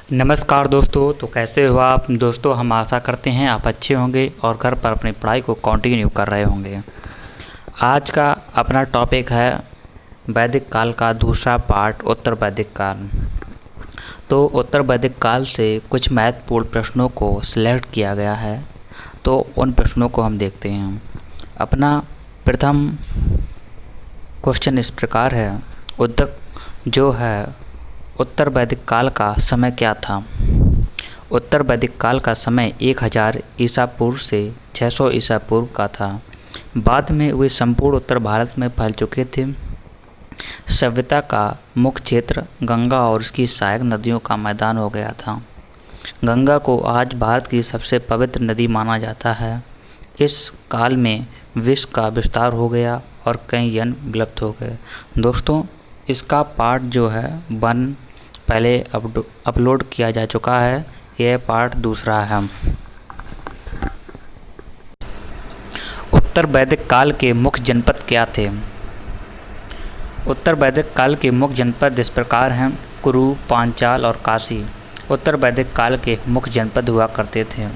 नमस्कार दोस्तों। तो कैसे हो आप दोस्तों? हम आशा करते हैं आप अच्छे होंगे और घर पर अपनी पढ़ाई को कंटिन्यू कर रहे होंगे। आज का अपना टॉपिक है वैदिक काल का दूसरा पार्ट, उत्तर वैदिक काल। तो उत्तर वैदिक काल से कुछ महत्वपूर्ण प्रश्नों को सिलेक्ट किया गया है, तो उन प्रश्नों को हम देखते हैं। अपना प्रथम क्वेश्चन इस प्रकार है, उत्तर वैदिक काल का समय क्या था? उत्तर वैदिक काल का समय 1000 ईसा पूर्व से 600 ईसा पूर्व का था। बाद में वे संपूर्ण उत्तर भारत में फैल चुके थे। सभ्यता का मुख्य क्षेत्र गंगा और उसकी सहायक नदियों का मैदान हो गया था। गंगा को आज भारत की सबसे पवित्र नदी माना जाता है। इस काल में विश्व का विस्तार हो गया और कई यन विलुप्त हो गए। दोस्तों, इसका पार्ट जो है पहले अपलोड किया जा चुका है, यह पार्ट दूसरा है। उत्तर वैदिक काल के मुख्य जनपद क्या थे? उत्तर वैदिक काल के मुख्य जनपद इस प्रकार हैं, कुरु, पांचाल और काशी उत्तर वैदिक काल के मुख्य जनपद हुआ करते थे।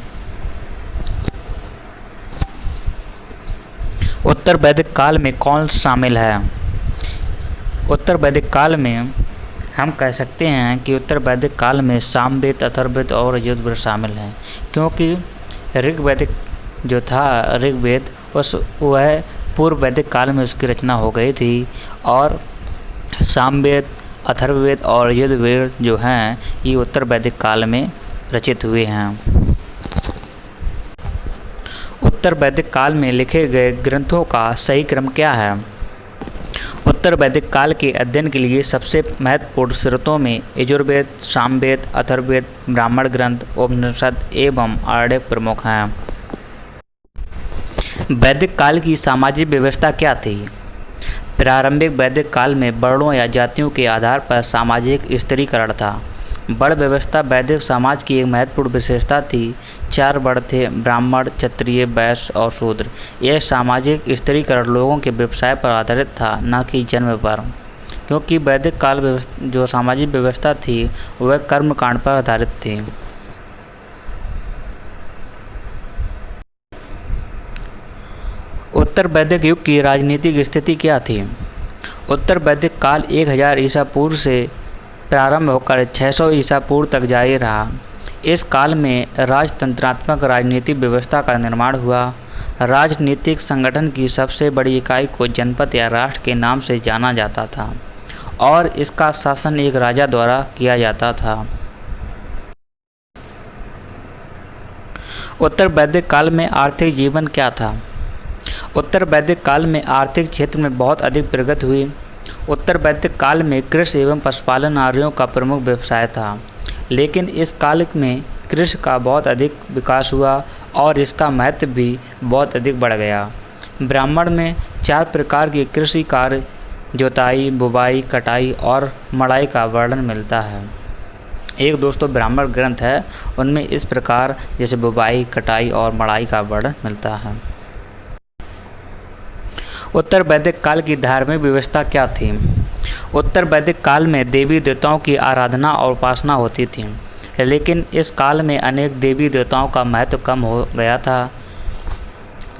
उत्तर वैदिक काल में कौन शामिल है? उत्तर वैदिक काल में हम कह सकते हैं कि उत्तर वैदिक काल में सामवेद, अथर्ववेद और यजुर्वेद शामिल हैं, क्योंकि ऋग्वेद वह पूर्व वैदिक काल में उसकी रचना हो गई थी और सामवेद, अथर्ववेद और यजुर्वेद जो हैं ये उत्तर वैदिक काल में रचित हुए हैं। उत्तर वैदिक काल में लिखे गए ग्रंथों का सही क्रम क्या है? उत्तर वैदिक काल के अध्ययन के लिए सबसे महत्वपूर्ण स्रोतों में यजुर्वेद, सामवेद, अथर्ववेद, ब्राह्मण ग्रंथ, उपनिषद एवं आरण्यक प्रमुख हैं। वैदिक काल की सामाजिक व्यवस्था क्या थी? प्रारंभिक वैदिक काल में वर्णों या जातियों के आधार पर सामाजिक स्थिरीकरण था। वर्ण व्यवस्था वैदिक समाज की एक महत्वपूर्ण विशेषता थी। 4 वर्ण थे, ब्राह्मण, क्षत्रिय, वैश्य और शूद्र। यह सामाजिक स्थिरीकरण लोगों के व्यवसाय पर आधारित था, न कि जन्म पर, क्योंकि वैदिक काल जो सामाजिक व्यवस्था थी वह कर्मकांड पर आधारित थी। उत्तर वैदिक युग की राजनीतिक स्थिति क्या थी? उत्तर वैदिक काल 1000 ईसा पूर्व से प्रारंभ होकर 600 ईसा पूर्व तक जारी रहा। इस काल में राजतंत्रात्मक राजनीतिक व्यवस्था का निर्माण हुआ। राजनीतिक संगठन की सबसे बड़ी इकाई को जनपद या राष्ट्र के नाम से जाना जाता था और इसका शासन एक राजा द्वारा किया जाता था। उत्तर वैदिक काल में आर्थिक जीवन क्या था? उत्तर वैदिक काल में आर्थिक क्षेत्र में बहुत अधिक प्रगति हुई। उत्तर वैदिक काल में कृषि एवं पशुपालन आर्यों का प्रमुख व्यवसाय था, लेकिन इस काल में कृषि का बहुत अधिक विकास हुआ और इसका महत्व भी बहुत अधिक बढ़ गया। ब्राह्मण में 4 प्रकार के कृषि कार्य जोताई, बुवाई, कटाई और मड़ाई का वर्णन मिलता है। एक दोस्तों ब्राह्मण ग्रंथ है, उनमें इस प्रकार जैसे बुवाई, कटाई और मड़ाई का वर्णन मिलता है। उत्तर वैदिक काल की धार्मिक व्यवस्था क्या थी? उत्तर वैदिक काल में देवी देवताओं की आराधना और उपासना होती थी, लेकिन इस काल में अनेक देवी देवताओं का महत्व कम हो गया था।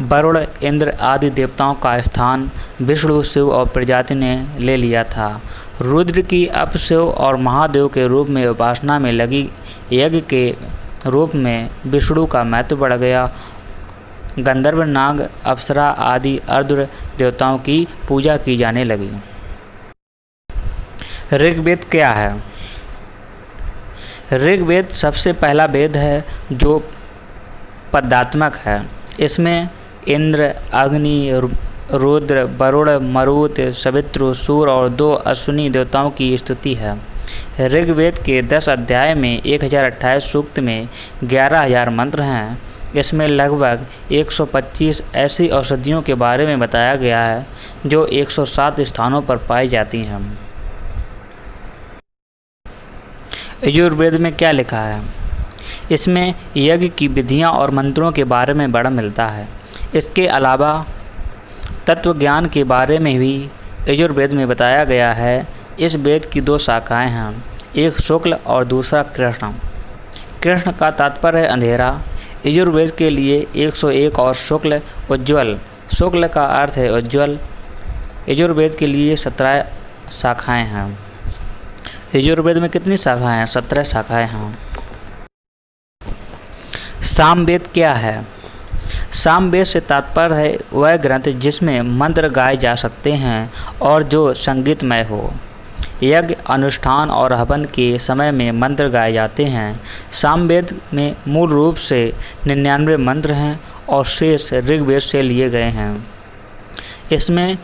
वरुण, इंद्र आदि देवताओं का स्थान विष्णु, शिव और प्रजाति ने ले लिया था। रुद्र की अपशिव और महादेव के रूप में उपासना में लगी यज्ञ के रूप में विष्णु का महत्व बढ़ गया। गंधर्व, नाग, अप्सरा आदि अर्ध देवताओं की पूजा की जाने लगी। ऋग्वेद क्या है? ऋग्वेद सबसे पहला वेद है जो पदात्मक है। इसमें इंद्र, अग्नि, रुद्र, वरुण, मरुत, सवित्र, सूर्य और 2 अश्विनी देवताओं की स्तुति है। ऋग्वेद के 10 अध्याय में 1028 सूक्त में 11000 मंत्र हैं। इसमें लगभग 125 ऐसी औषधियों के बारे में बताया गया है जो 107 स्थानों पर पाई जाती हैं। यजुर्वेद में क्या लिखा है? इसमें यज्ञ की विधियां और मंत्रों के बारे में बड़ा मिलता है। इसके अलावा तत्व ज्ञान के बारे में भी यजुर्वेद में बताया गया है। इस वेद की 2 शाखाएं हैं, एक शुक्ल और दूसरा कृष्ण। कृष्ण का तात्पर्य है अंधेरा। यजुर्वेद के लिए 101 और शुक्ल उज्ज्वल। शुक्ल का अर्थ है उज्ज्वल। यजुर्वेद के लिए 17 शाखाएं हैं। यजुर्वेद में कितनी शाखाएं हैं? 17 शाखाएं हैं। सामवेद क्या है? सामवेद से तात्पर्य है वह ग्रंथ जिसमें मंत्र गाए जा सकते हैं और जो संगीतमय हो। यज्ञ, अनुष्ठान और हवन के समय में मंत्र गाए जाते हैं। सामवेद में मूल रूप से 99 मंत्र हैं और शेष ऋग्वेद से लिए गए हैं। इसमें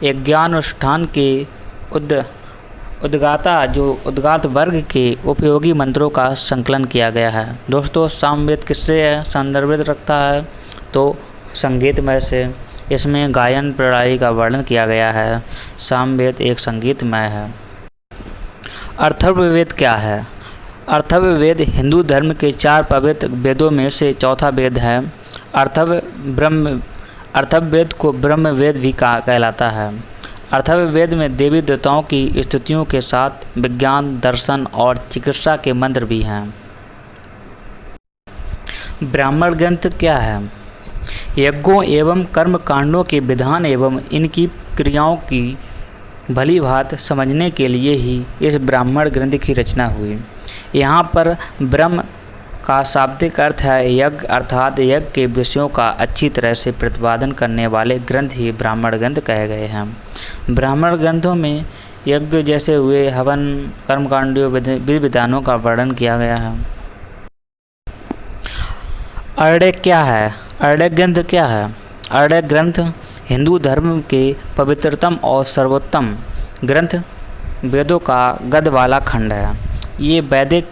यज्ञानुष्ठान के उद्गात वर्ग के उपयोगी मंत्रों का संकलन किया गया है। दोस्तों, सामवेद किससे संदर्भित रखता है? तो संगीतमय से। इसमें गायन प्रणाली का वर्णन किया गया है। सामवेद एक संगीतमय है। अथर्ववेद क्या है? अथर्ववेद हिंदू धर्म के 4 पवित्र वेदों में से चौथा वेद है। अथर्ववेद को ब्रह्मवेद भी कहलाता है। अथर्ववेद में देवी देवताओं की स्तुतियों के साथ विज्ञान, दर्शन और चिकित्सा के मंत्र भी हैं। ब्राह्मण ग्रंथ क्या है? यज्ञों एवं कर्म कांडों के विधान एवं इनकी क्रियाओं की भली भांति समझने के लिए ही इस ब्राह्मण ग्रंथ की रचना हुई। यहाँ पर ब्रह्म का शाब्दिक अर्थ है यज्ञ, अर्थात यज्ञ के विषयों का अच्छी तरह से प्रतिपादन करने वाले ग्रंथ ही ब्राह्मण ग्रंथ कहे गए हैं। ब्राह्मण ग्रंथों में यज्ञ जैसे हुए हवन, कर्मकांडों, विधि विधानों का वर्णन किया गया है। अर्ण्य क्या है? अर्ण्य ग्रंथ क्या है? अर्ण्य ग्रंथ हिंदू धर्म के पवित्रतम और सर्वोत्तम ग्रंथ वेदों का गद वाला खंड है। ये वैदिक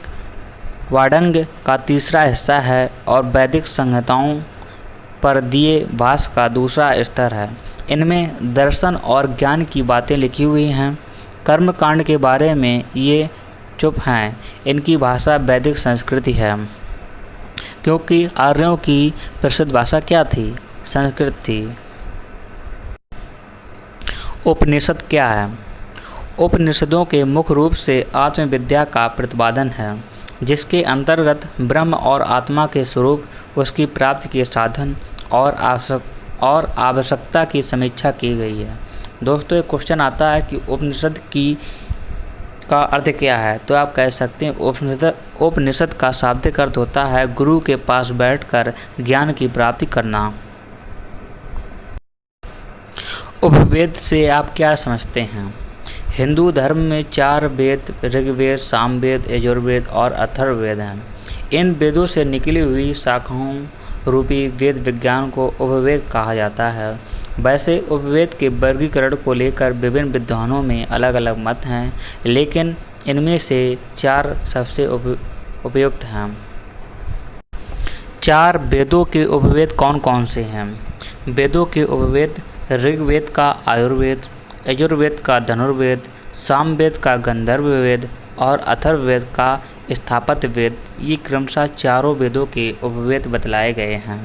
वाङ्मय का तीसरा हिस्सा है और वैदिक संहिताओं पर दिए भाष्य का दूसरा स्तर है। इनमें दर्शन और ज्ञान की बातें लिखी हुई हैं। कर्मकांड के बारे में ये चुप हैं। इनकी भाषा वैदिक संस्कृति है, क्योंकि आर्यों की प्रसिद्ध भाषा क्या थी? संस्कृत थी। उपनिषद क्या है? उपनिषदों के मुख्य रूप से आत्मविद्या का प्रतिपादन है, जिसके अंतर्गत ब्रह्म और आत्मा के स्वरूप, उसकी प्राप्ति के साधन और आवश्यकता की समीक्षा की गई है। दोस्तों, एक क्वेश्चन आता है कि उपनिषद का अर्थ क्या है? तो आप कह सकते हैं उपनिषद का शाब्दिक अर्थ होता है गुरु के पास बैठकर ज्ञान की प्राप्ति करना। उपवेद से आप क्या समझते हैं? हिंदू धर्म में 4 वेद ऋग्वेद, सामवेद, यजुर्वेद और अथर्ववेद हैं। इन वेदों से निकली हुई शाखाओं रूपी वेद विज्ञान को उपवेद कहा जाता है। वैसे उपवेद के वर्गीकरण को लेकर विभिन्न विद्वानों में अलग अलग मत हैं, लेकिन इनमें से 4 सबसे उपयुक्त हैं। 4 वेदों के उपवेद कौन कौन से हैं? वेदों के उपवेद ऋग्वेद का आयुर्वेद, यजुर्वेद का धनुर्वेद, सामवेद का गंधर्व वेद और अथर्ववेद का स्थापत्य वेद, ये क्रमशः चारों वेदों के उपवेद बतलाए गए हैं।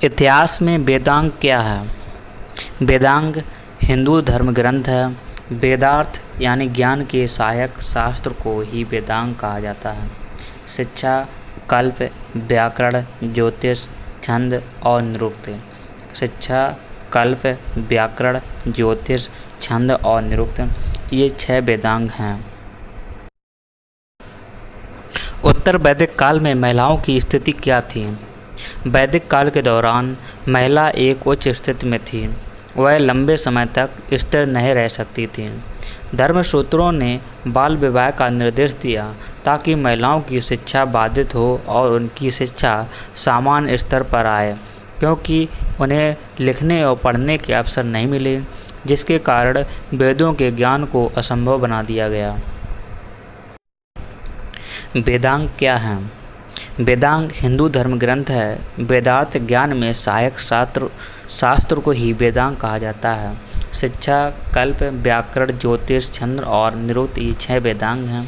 इतिहास में वेदांग क्या है? वेदांग हिंदू धर्म ग्रंथ है। वेदार्थ यानी ज्ञान के सहायक शास्त्र को ही वेदांग कहा जाता है। शिक्षा, कल्प, व्याकरण, ज्योतिष, छंद और निरुक्त। शिक्षा, कल्प, व्याकरण, ज्योतिष, छंद और निरुक्त, ये 6 वेदांग हैं। उत्तर वैदिक काल में महिलाओं की स्थिति क्या थी? वैदिक काल के दौरान महिला एक उच्च स्थिति में थी। वह लंबे समय तक स्थिर नहीं रह सकती थी। धर्मसूत्रों ने बाल विवाह का निर्देश दिया ताकि महिलाओं की शिक्षा बाधित हो और उनकी शिक्षा सामान्य स्तर पर आए, क्योंकि उन्हें लिखने और पढ़ने के अवसर नहीं मिले, जिसके कारण वेदों के ज्ञान को असंभव बना दिया गया। वेदांग क्या है? वेदांग हिंदू धर्म ग्रंथ है। वेदार्थ ज्ञान में सहायक शास्त्र को ही वेदांग कहा जाता है। शिक्षा, कल्प, व्याकरण, ज्योतिष, छंद और निरुक्त, ये 6 वेदांग हैं।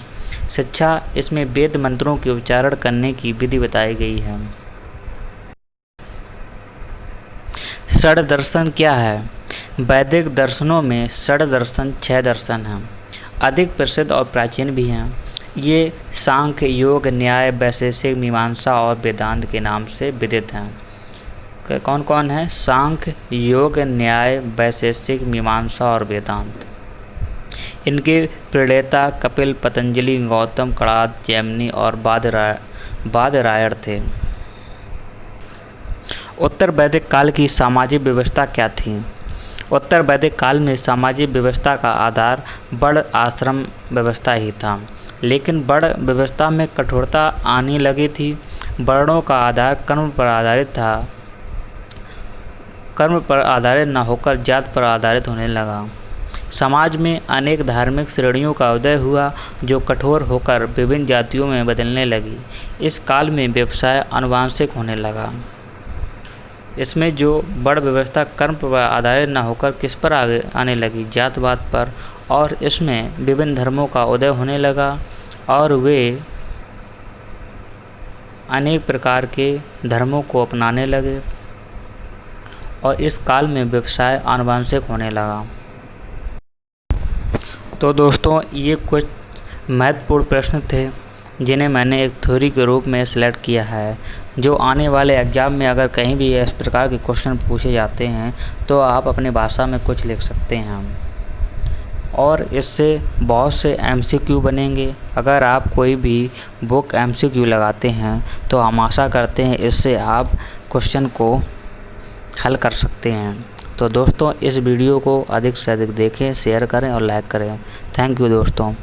शिक्षा, इसमें वेद मंत्रों के उच्चारण करने की विधि बताई गई है। षड दर्शन क्या है? वैदिक दर्शनों में षड दर्शन 6 दर्शन हैं। अधिक प्रसिद्ध और प्राचीन भी हैं। ये सांख्य, योग, न्याय, वैशेषिक, मीमांसा और वेदांत के नाम से विदित हैं। कौन कौन है? सांख्य, योग, न्याय, वैशेषिक, मीमांसा और वेदांत। इनके प्रणेता कपिल, पतंजलि, गौतम, कणाद, जैमिनी और बादरायण थे। उत्तर वैदिक काल की सामाजिक व्यवस्था क्या थी? उत्तर वैदिक काल में सामाजिक व्यवस्था का आधार वर्ण आश्रम व्यवस्था ही था, लेकिन वर्ण व्यवस्था में कठोरता आने लगी थी। वर्णों का आधार कर्म पर आधारित था, कर्म पर आधारित न होकर जात पर आधारित होने लगा। समाज में अनेक धार्मिक श्रेणियों का उदय हुआ जो कठोर होकर विभिन्न जातियों में बदलने लगी। इस काल में व्यवसाय आनुवांशिक होने लगा। इसमें जो वर्ण व्यवस्था कर्म पर आधारित न होकर किस पर आगे आने लगी? जातवाद पर। और इसमें विभिन्न धर्मों का उदय होने लगा और वे अनेक प्रकार के धर्मों को अपनाने लगे और इस काल में व्यवसाय आनुवांशिक होने लगा। तो दोस्तों, ये कुछ महत्वपूर्ण प्रश्न थे जिन्हें मैंने एक थ्योरी के रूप में सेलेक्ट किया है। जो आने वाले एग्ज़ाम में अगर कहीं भी इस प्रकार के क्वेश्चन पूछे जाते हैं तो आप अपनी भाषा में कुछ लिख सकते हैं और इससे बहुत से MCQ बनेंगे। अगर आप कोई भी बुक MCQ लगाते हैं तो हम आशा करते हैं इससे आप क्वेश्चन को हल कर सकते हैं। तो दोस्तों, इस वीडियो को अधिक से अधिक देखें, शेयर करें और लाइक करें। थैंक यू दोस्तों।